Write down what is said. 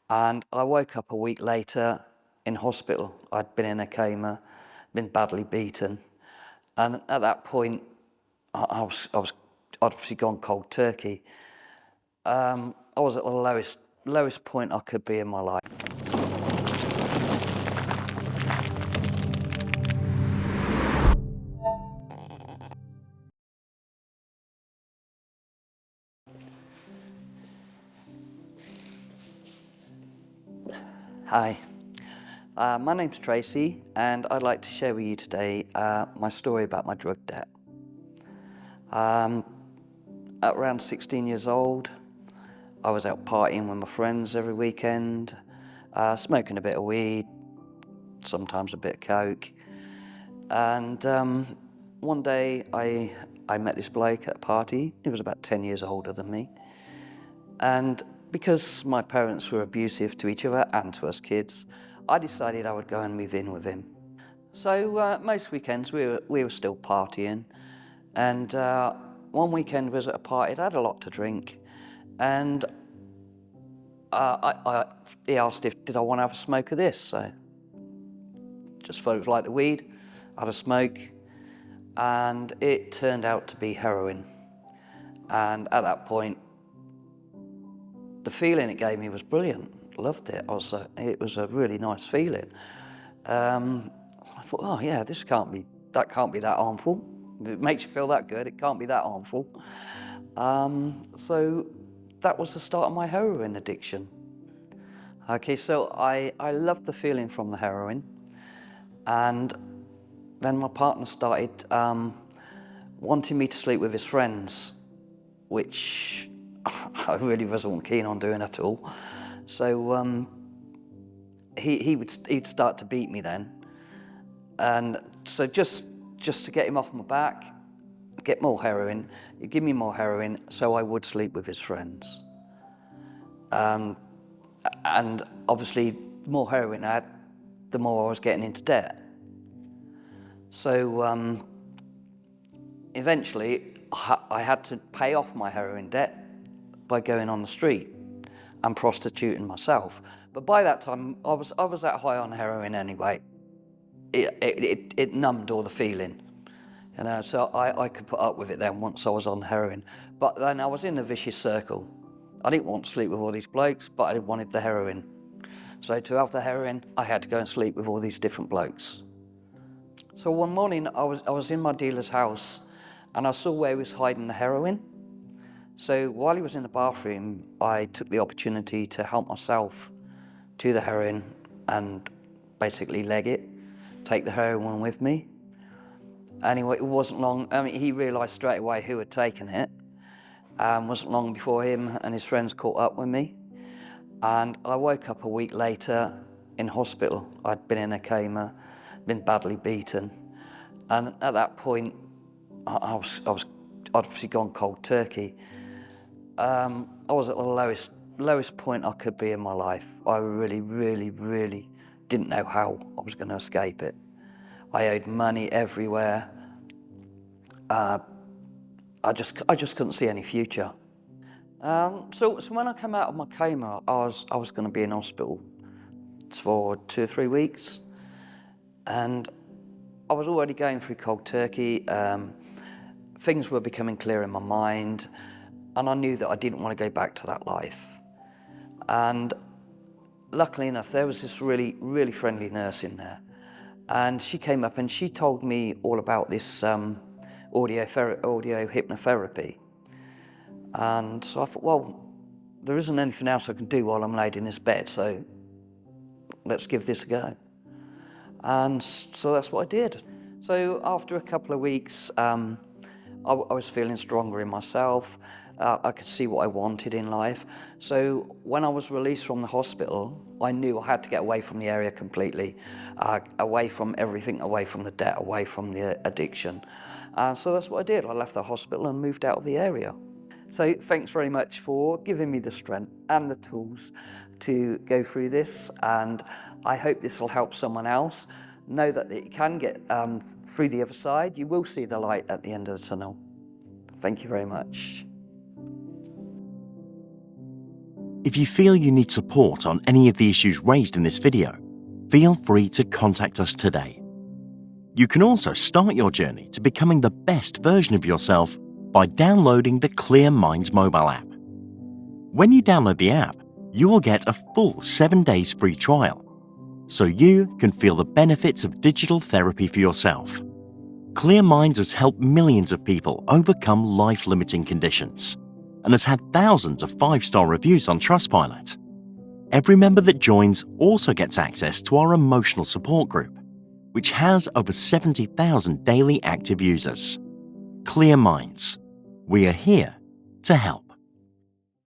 And I woke up a week later in hospital. I'd been in a coma, been badly beaten. And at that point, I was obviously gone cold turkey. I was at the lowest point I could be in my life. Hi, my name's Tracy, and I'd like to share with you today my story about my drug debt. At around 16 years old, I was out partying with my friends every weekend, smoking a bit of weed, sometimes a bit of coke. And one day I met this bloke at a party. He was about 10 years older than me. And because my parents were abusive to each other and to us kids, I decided I would go and move in with him. So most weekends we were still partying. And one weekend was at a party. I'd had a lot to drink. And he asked if did I want to have a smoke of this. So just thought it was like the weed. I had a smoke. And it turned out to be heroin. And at that point, the feeling it gave me was brilliant. Loved it. It was a really nice feeling. I thought, oh yeah, that can't be that harmful. If it makes you feel that good, it can't be that harmful. So that was the start of my heroin addiction. Okay, so I loved the feeling from the heroin, and then my partner started wanting me to sleep with his friends, which I really wasn't keen on doing at all. So he'd start to beat me then, and so just to get him off my back, get more heroin, he'd give me more heroin, so I would sleep with his friends. And obviously, the more heroin I had, the more I was getting into debt. So eventually, I had to pay off my heroin debt by going on the street and prostituting myself. But by that time, I was that high on heroin anyway. It numbed all the feeling, you know. So I could put up with it then once I was on heroin. But then I was in a vicious circle. I didn't want to sleep with all these blokes, but I wanted the heroin. So to have the heroin, I had to go and sleep with all these different blokes. So one morning, I was in my dealer's house, and I saw where he was hiding the heroin. So while he was in the bathroom, I took the opportunity to help myself to the heroin and basically leg it, take the heroin with me. Anyway, it wasn't long, I mean, he realised straight away who had taken it. Wasn't long before him and his friends caught up with me. And I woke up a week later in hospital. I'd been in a coma, been badly beaten. And at that point, I was obviously gone cold turkey. I was at the lowest point I could be in my life. I really didn't know how I was going to escape it. I owed money everywhere. I just couldn't see any future. So when I came out of my coma, I was going to be in hospital for 2 or 3 weeks, and I was already going through cold turkey. Things were becoming clear in my mind, and I knew that I didn't want to go back to that life. And luckily enough, there was this really friendly nurse in there, and she came up and she told me all about this audio hypnotherapy. And so I thought, well, there isn't anything else I can do while I'm laid in this bed, so let's give this a go. And so that's what I did. So after a couple of weeks, I was feeling stronger in myself. I could see what I wanted in life. So when I was released from the hospital, I knew I had to get away from the area completely, away from everything, away from the debt, away from the addiction. So that's what I did. I left the hospital and moved out of the area. So thanks very much for giving me the strength and the tools to go through this, and I hope this will help someone else know that you can get through the other side. You will see the light at the end of the tunnel. Thank you very much. If you feel you need support on any of the issues raised in this video, feel free to contact us today. You can also start your journey to becoming the best version of yourself by downloading the Clear Minds mobile app. When you download the app, you will get a full 7 days free trial, so you can feel the benefits of digital therapy for yourself. Clear Minds has helped millions of people overcome life-limiting conditions and has had thousands of 5-star reviews on Trustpilot. Every member that joins also gets access to our emotional support group, which has over 70,000 daily active users. Clear Minds. We are here to help.